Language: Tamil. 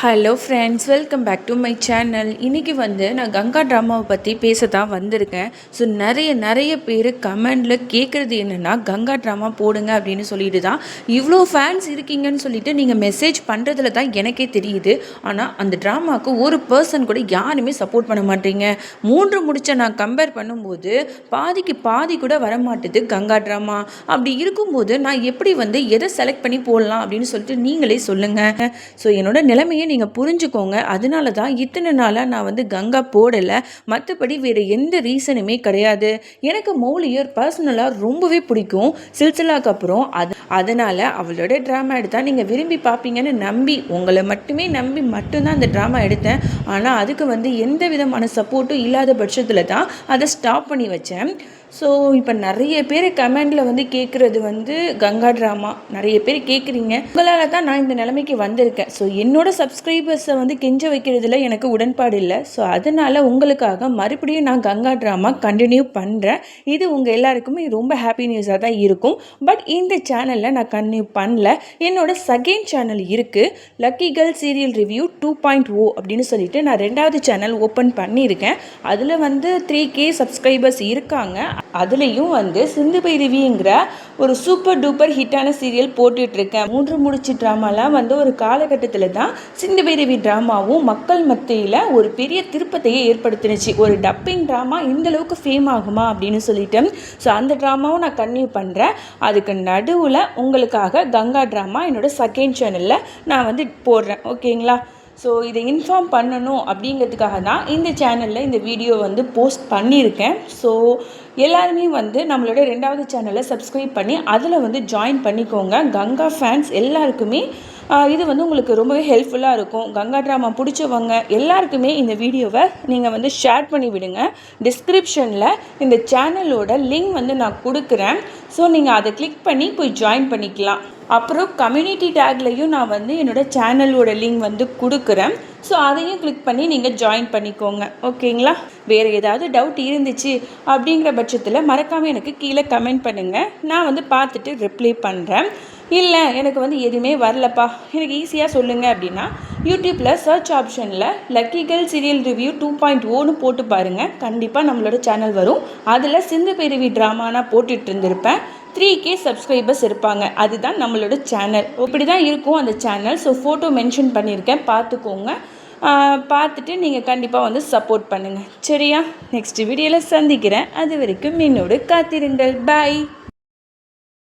Hello friends, welcome back to my channel. இன்றைக்கி நான் கங்கா ட்ராமாவை பற்றி பேச தான் வந்திருக்கேன். ஸோ நிறைய பேர் கமெண்டில் கேட்குறது என்னென்னா, கங்கா ட்ராமா போடுங்க அப்படின்னு சொல்லிட்டு தான் இவ்வளோ ஃபேன்ஸ் இருக்கீங்கன்னு சொல்லிட்டு நீங்கள் மெசேஜ் பண்ணுறதுல தான் எனக்கே தெரியுது. ஆனால் அந்த ட்ராமாவுக்கு ஒரு பர்சன் கூட யாருமே சப்போர்ட் பண்ண மாட்டீங்க. 3 முடிச்ச நான் கம்பேர் பண்ணும்போது பாதிக்கு பாதி கூட வரமாட்டுது கங்கா ட்ராமா. அப்படி இருக்கும்போது நான் எப்படி எதை செலக்ட் பண்ணி போடலாம் அப்படின்னு சொல்லிட்டு நீங்களே சொல்லுங்கள். ஸோ என்னோட நிலைமையை நீங்கள் புரிஞ்சுக்கோங்க. அதனால தான் இத்தனை நாளாக நான் கங்கா போடலை. மற்றபடி வேறு எந்த ரீசனுமே கிடையாது. எனக்கு மௌலியர் பர்சனலாக ரொம்பவே பிடிக்கும். சில்சிலாக்கு அப்புறம் அதனால் அவளோட ட்ராமா எடுத்தால் நீங்கள் விரும்பி பார்ப்பீங்கன்னு நம்பி, உங்களை மட்டுமே நம்பி மட்டும்தான் அந்த ட்ராமா எடுத்தேன். ஆனால் அதுக்கு எந்த விதமான சப்போர்ட்டும் இல்லாத பட்சத்தில் தான் அதை ஸ்டாப் பண்ணி வச்சேன். ஸோ இப்போ நிறைய பேர் கமெண்டில் கேட்குறது கங்கா ட்ராமா நிறைய பேர் கேட்குறீங்க. உங்களால் தான் நான் இந்த நிலைமைக்கு வந்திருக்கேன். ஸோ என்னோட சப்ஸ்கிரைபர்ஸை கெஞ்ச வைக்கிறதுல எனக்கு உடன்பாடு இல்லை. ஸோ அதனால் உங்களுக்காக மறுபடியும் நான் கங்கா ட்ராமா கண்டினியூ பண்ணுறேன். இது உங்கள் எல்லாருக்குமே ரொம்ப ஹாப்பி நியூஸாக தான் இருக்கும். பட் இந்த சேனலில் நான் கண்டினியூ பண்ணல. என்னோட செகண்ட் சேனல் இருக்குது, லக்கி கேர்ள் சீரியல் ரிவ்யூ 2.0 அப்படின்னு சொல்லிட்டு நான் 2வது சேனல் ஓப்பன் பண்ணியிருக்கேன். அதில் 3K சப்ஸ்கிரைபர்ஸ் இருக்காங்க. அதுலேயும் சிந்து பைரவிங்கிற ஒரு சூப்பர் டூப்பர் ஹிட்டான சீரியல் போட்டுட்ருக்கேன். 3 முடிச்சு ட்ராமாலாம் ஒரு காலகட்டத்தில் தான் சிந்து பைரவி ட்ராமாவும் மக்கள் மத்தியில் ஒரு பெரிய திருப்பத்தையே ஏற்படுத்தினுச்சு. ஒரு டப்பிங் ட்ராமா இந்தளவுக்கு ஃபேம் ஆகுமா அப்படின்னு சொல்லிட்டு. ஸோ அந்த ட்ராமாவும் நான் கன்டினியூ பண்ணுறேன். அதுக்கு நடுவில் உங்களுக்காக கங்கா ட்ராமா என்னோடய செகண்ட் சேனலில் நான் போடுறேன். ஓகேங்களா? ஸோ இதை இன்ஃபார்ம் பண்ணணும் அப்படிங்கிறதுக்காக தான் இந்த சேனலில் இந்த வீடியோ போஸ்ட் பண்ணியிருக்கேன். ஸோ எல்லாருமே நம்மளோட 2வது சேனலை சப்ஸ்கிரைப் பண்ணி அதில் ஜாயின் பண்ணிக்கோங்க. கங்கா ஃபேன்ஸ் எல்லாருக்குமே இது உங்களுக்கு ரொம்பவே ஹெல்ப்ஃபுல்லாக இருக்கும். கங்கா ட்ராமா பிடிச்சவங்க எல்லாருக்குமே இந்த வீடியோவை நீங்கள் ஷேர் பண்ணி விடுங்க. டிஸ்கிரிப்ஷனில் இந்த சேனலோட லிங்க் நான் கொடுக்குறேன். ஸோ நீங்கள் அதை கிளிக் பண்ணி போய் ஜாயின் பண்ணிக்கலாம். அப்புறம் கம்யூனிட்டி டேக்லையும் நான் என்னோட சேனலோட லிங்க் கொடுக்குறேன். ஸோ அதையும் கிளிக் பண்ணி நீங்கள் ஜாயின் பண்ணிக்கோங்க. ஓகேங்களா? வேறு ஏதாவது டவுட் இருந்துச்சு அப்படிங்கிற பட்சத்தில் மறக்காமல் எனக்கு கீழே கமெண்ட் பண்ணுங்கள். நான் பார்த்துட்டு ரிப்ளை பண்ணுறேன். இல்லை எனக்கு எதுவுமே வரலப்பா, எனக்கு ஈஸியாக சொல்லுங்கள் அப்படின்னா யூடியூப்பில் சர்ச் ஆப்ஷனில் லக்கி கேர்ள் சீரியல் ரிவ்யூ 2.0ன்னு போட்டு பாருங்கள். கண்டிப்பாக நம்மளோட சேனல் வரும். அதில் சிந்து பைரவி ட்ராமானா போட்டுட்டு இருந்திருப்பேன். 3K சப்ஸ்கிரைபர்ஸ் இருப்பாங்க. அதுதான் நம்மளோட சேனல். இப்படி தான் இருக்கும் அந்த சேனல். ஸோ ஃபோட்டோ மென்ஷன் பண்ணியிருக்கேன், பார்த்துக்கோங்க. பார்த்துட்டு நீங்கள் கண்டிப்பாக சப்போர்ட் பண்ணுங்கள். சரியா? நெக்ஸ்ட் வீடியோவில் சந்திக்கிறேன். அது வரைக்கும் என்னோடு காத்திருங்கள். பாய்.